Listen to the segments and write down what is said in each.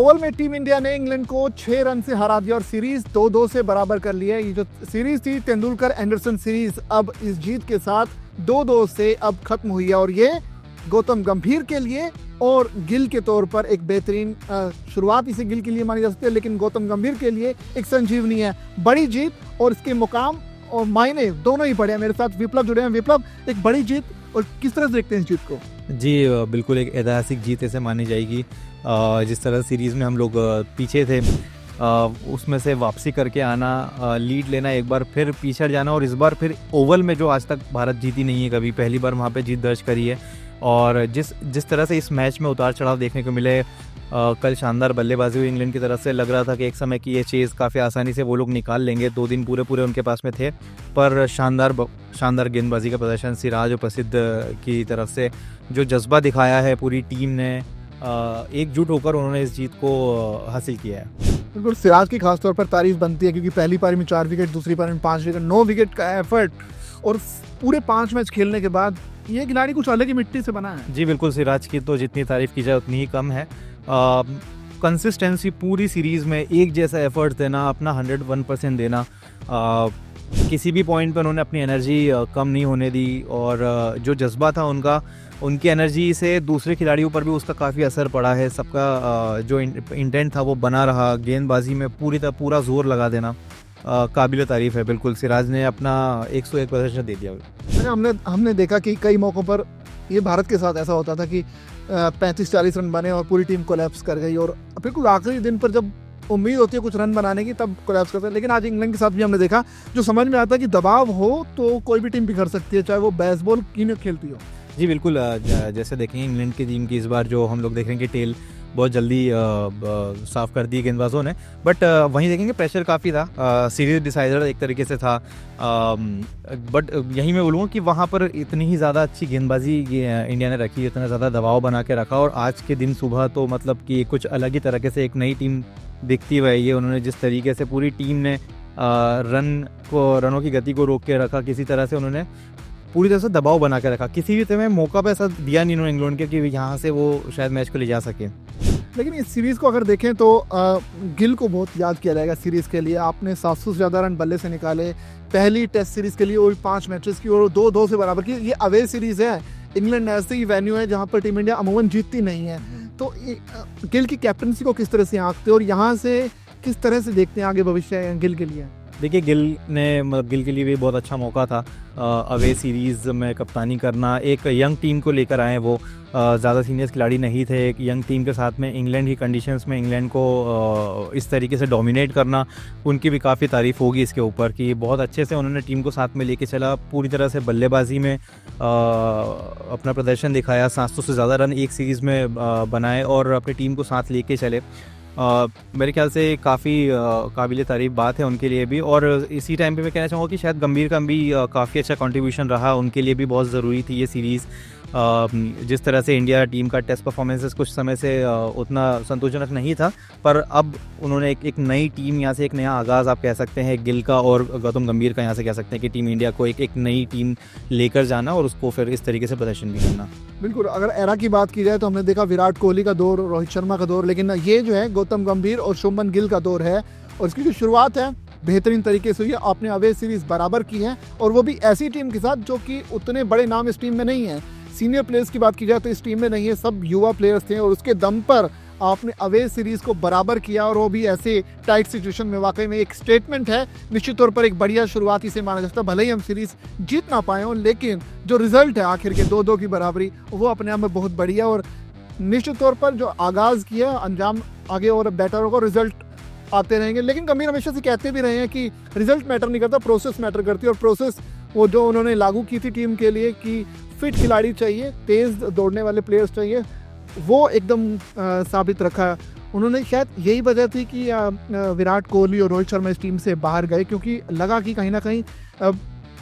Oval में team India ने England को 6 रन से हरा दिया और सीरीज 2-2 से बराबर कर लिया। ये जो सीरीज थी तेंदुलकर एंडरसन सीरीज, अब इस जीत के साथ 2-2 से अब खत्म हुई है और ये गौतम गंभीर के लिए और गिल के तौर पर एक बेहतरीन शुरुआत इसे गिल के लिए मानी जा सकती है, लेकिन गौतम गंभीर के लिए एक संजीवनी है, बड़ी जीत और इसके मुकाम और मायने दोनों ही बड़े हैं। मेरे साथ विप्लव जुड़े हैं। विप्लव, एक बड़ी जीत और किस तरह से देखते हैं इस जीत को? जी बिल्कुल एक ऐतिहासिक जीत ऐसे मानी जाएगी। जिस तरह सीरीज़ में हम लोग पीछे थे, उसमें से वापसी करके आना, लीड लेना, एक बार फिर पीछे जाना और इस बार फिर ओवल में जो आज तक भारत जीती नहीं है कभी, पहली बार वहाँ पे जीत दर्ज करी है। और जिस तरह से इस मैच में उतार चढ़ाव देखने को मिले, कल शानदार बल्लेबाजी हुई इंग्लैंड की तरफ से। लग रहा था कि एक समय की ये चेज़ काफ़ी आसानी से वो लोग निकाल लेंगे, 2 दिन पूरे उनके पास में थे, पर शानदार गेंदबाजी का प्रदर्शन सिराज और प्रसिद्ध की तरफ से जो जज्बा दिखाया है पूरी टीम ने, एकजुट होकर उन्होंने इस जीत को हासिल किया है। बिल्कुल, सिराज की खासतौर पर तारीफ बनती है क्योंकि पहली पारी में 4 विकेट, दूसरी पारी में 5 विकेट, 9 विकेट का एफर्ट और पूरे 5 मैच खेलने के बाद ये खिलाड़ी कुछ अलग ही मिट्टी से बना है। जी बिल्कुल, सिराज की तो जितनी तारीफ की जाए उतनी ही कम है। कंसिस्टेंसी पूरी सीरीज़ में एक जैसा एफर्ट देना, अपना 101% देना, किसी भी पॉइंट पर उन्होंने अपनी एनर्जी कम नहीं होने दी और जो जज्बा था उनकी एनर्जी से दूसरे खिलाड़ियों पर भी उसका काफ़ी असर पड़ा है। सबका जो इंटेंट था वो बना रहा, गेंदबाजी में पूरा जोर लगा देना काबिल तारीफ़ है। बिल्कुल, सिराज ने अपना 101 प्रदर्शन दे दिया। हमने देखा कि कई मौक़ों पर ये भारत के साथ ऐसा होता था कि 35-40 रन बने और पूरी टीम कोलैप्स कर गई और बिल्कुल आखिरी दिन पर जब उम्मीद होती है कुछ रन बनाने की तब कोलैप्स करते हैं। लेकिन आज इंग्लैंड के साथ भी हमने देखा, जो समझ में आता है कि दबाव हो तो कोई भी टीम बिखर सकती है, चाहे वो बेसबॉल की न खेलती हो। जी बिल्कुल, जैसे देखेंगे इंग्लैंड की टीम की इस बार जो हम लोग देख रहे हैं कि टेल बहुत जल्दी साफ़ कर दी गेंदबाजों ने, बट वहीं देखेंगे प्रेशर काफ़ी था, सीरीज डिसाइडर एक तरीके से था, बट यहीं मैं बोलूँगा कि वहाँ पर इतनी ही ज़्यादा अच्छी गेंदबाजी इंडिया ने रखी, इतना ज़्यादा दबाव बना के रखा और आज के दिन सुबह तो मतलब कि कुछ अलग ही तरीके से एक नई टीम दिखती हुई है। उन्होंने जिस तरीके से पूरी टीम ने रनों की गति को रोक के रखा, किसी तरह से उन्होंने पूरी तरह से दबाव बना के रखा, किसी भी तरह मौका पे ऐसा दिया नहीं उन्होंने इंग्लैंड के कि यहाँ से वो शायद मैच को ले जा सके। लेकिन इस सीरीज़ को अगर देखें तो गिल को बहुत याद किया जाएगा सीरीज़ के लिए। आपने 700 से ज़्यादा रन बल्ले से निकाले पहली टेस्ट सीरीज़ के लिए, और 5 मैचेस की और 2-2 से बराबर की। ये अवे सीरीज़ है, इंग्लैंड ऐसे ही वेन्यू है जहाँ पर टीम इंडिया अमूमन जीतती नहीं है। तो गिल की कैप्टनसी को किस तरह से आंकते और यहाँ से किस तरह से देखते हैं आगे भविष्य गिल के लिए? देखिए, गिल के लिए भी बहुत अच्छा मौका था अवे सीरीज़ में कप्तानी करना। एक यंग टीम को लेकर आए, वो ज़्यादा सीनियर खिलाड़ी नहीं थे, एक यंग टीम के साथ में इंग्लैंड की कंडीशंस में इंग्लैंड को इस तरीके से डोमिनेट करना, उनकी भी काफ़ी तारीफ़ होगी इसके ऊपर कि बहुत अच्छे से उन्होंने टीम को साथ में लेके चला, पूरी तरह से बल्लेबाजी में अपना प्रदर्शन दिखाया, 700 से ज़्यादा रन एक सीरीज़ में बनाए और अपनी टीम को साथ लेके चले। मेरे ख्याल से काफ़ी काबिल तारीफ़ बात है उनके लिए भी। और इसी टाइम पे मैं कहना चाहूँगा कि शायद गंभीर का भी काफ़ी अच्छा कंट्रीब्यूशन रहा, उनके लिए भी बहुत ज़रूरी थी ये सीरीज़। जिस तरह से इंडिया टीम का टेस्ट परफॉर्मेंसेस कुछ समय से उतना संतोषजनक नहीं था, पर अब उन्होंने एक नई टीम, यहाँ से एक नया आगाज़ आप कह सकते हैं गिल का और गौतम गंभीर का, यहाँ से कह सकते हैं कि टीम इंडिया को एक नई टीम लेकर जाना और उसको फिर इस तरीके से प्रदर्शन भी करना। बिल्कुल, अगर एरा की बात की जाए तो हमने देखा विराट कोहली का दौर, रोहित शर्मा का दौर, लेकिन ये जो है गौतम गंभीर और शुभमन गिल का दौर है और इसकी जो शुरुआत है बेहतरीन तरीके से हुई है। आपने अवे सीरीज़ बराबर की है और वो भी ऐसी टीम के साथ जो कि उतने बड़े नाम इस टीम में नहीं है। सीनियर प्लेयर्स की बात की जाए तो इस टीम में नहीं है, सब युवा प्लेयर्स थे और उसके दम पर आपने अवे सीरीज़ को बराबर किया और वो भी ऐसे टाइट सिचुएशन में। वाकई में एक स्टेटमेंट है, निश्चित तौर पर एक बढ़िया शुरुआत इसे माना जाता है। भले ही हम सीरीज़ जीत ना पाए हों, लेकिन जो रिजल्ट है आखिर के 2-2 की बराबरी, वो अपने आप में बहुत बढ़िया और निश्चित तौर पर जो आगाज़ किया, अंजाम आगे और बेटर होगा, रिजल्ट आते रहेंगे। लेकिन गंभीर हमेशा से कहते भी रहे हैं कि रिजल्ट मैटर नहीं करता, प्रोसेस मैटर करती है और प्रोसेस वो जो उन्होंने लागू की थी टीम के लिए कि फिट खिलाड़ी चाहिए, तेज़ दौड़ने वाले प्लेयर्स चाहिए, वो एकदम साबित रखा उन्होंने। शायद यही वजह थी कि विराट कोहली और रोहित शर्मा इस टीम से बाहर गए, क्योंकि लगा कि कहीं ना कहीं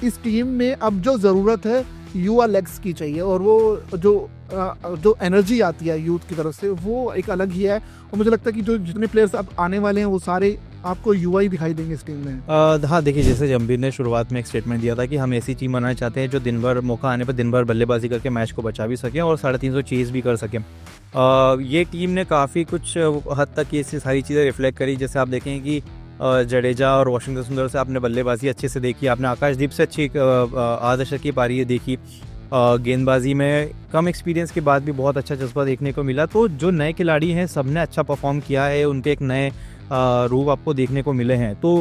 इस टीम में अब जो ज़रूरत है युवा लेग्स की चाहिए और वो जो एनर्जी आती है यूथ की तरफ से वो एक अलग ही है। और मुझे लगता है कि जो जितने प्लेयर्स अब आने वाले हैं वो सारे आपको युवा ही दिखाई देंगे इस टीम में। हाँ, देखिए, जैसे जंबीर ने शुरुआत में एक स्टेटमेंट दिया था कि हम ऐसी टीम बनाना चाहते हैं जो दिन भर मौका आने पर दिन भर बल्लेबाजी करके मैच को बचा भी सकें और 350 चेज़ भी कर सकें। ये टीम ने काफ़ी कुछ हद तक ये सारी चीज़ें रिफ्लेक्ट करी। जैसे आप देखें कि जडेजा और वाशिंगटन सुंदर से आपने बल्लेबाजी अच्छे से देखी, आपने आकाशदीप से अच्छी आदर्श की पारी देखी। गेंदबाजी में कम एक्सपीरियंस के बाद भी बहुत अच्छा जज्बा देखने को मिला। तो जो नए खिलाड़ी हैं सब ने अच्छा परफॉर्म किया है, उनके एक नए रूप आपको देखने को मिले हैं। तो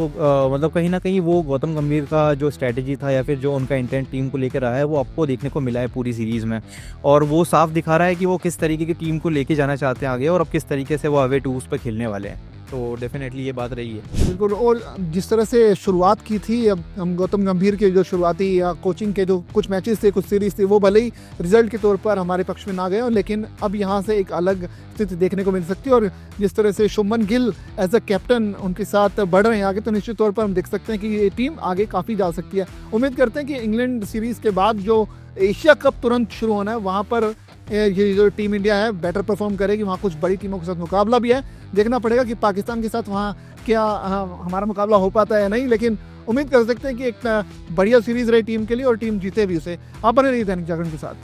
मतलब कहीं ना कहीं वो गौतम गंभीर का जो स्ट्रैटेजी था या फिर जो उनका इंटेंट टीम को लेकर आया है वो आपको देखने को मिला है पूरी सीरीज़ में, और वो साफ दिखा रहा है कि वो किस तरीके की टीम को लेके जाना चाहते हैं आगे, और अब किस तरीके से वो अवे टूर्स पर खेलने वाले हैं। तो डेफिनेटली ये बात रही है। बिल्कुल। और जिस तरह से शुरुआत की थी, अब हम गौतम गंभीर के जो शुरुआती या कोचिंग के जो कुछ मैचेस थे, कुछ सीरीज थी, वो भले ही रिजल्ट के तौर पर हमारे पक्ष में ना गए हों, लेकिन अब यहाँ से एक अलग स्थिति देखने को मिल सकती है। और जिस तरह से Shubman Gill as a captain उनके साथ बढ़ रहे हैं आगे, तो निश्चित तौर पर हम देख सकते हैं कि ये टीम आगे काफ़ी जा सकती है। उम्मीद करते हैं कि इंग्लैंड सीरीज़ के बाद जो एशिया कप तुरंत शुरू होना है, वहाँ पर ये जो टीम इंडिया है बेटर परफॉर्म करेगी। वहाँ कुछ बड़ी टीमों के साथ मुकाबला भी है, देखना पड़ेगा कि पाकिस्तान के साथ वहाँ क्या हमारा मुकाबला हो पाता है या नहीं, लेकिन उम्मीद कर सकते हैं कि एक बढ़िया सीरीज़ रही टीम के लिए और टीम जीते भी उसे। आप बने रहिए दैनिक जागरण के साथ।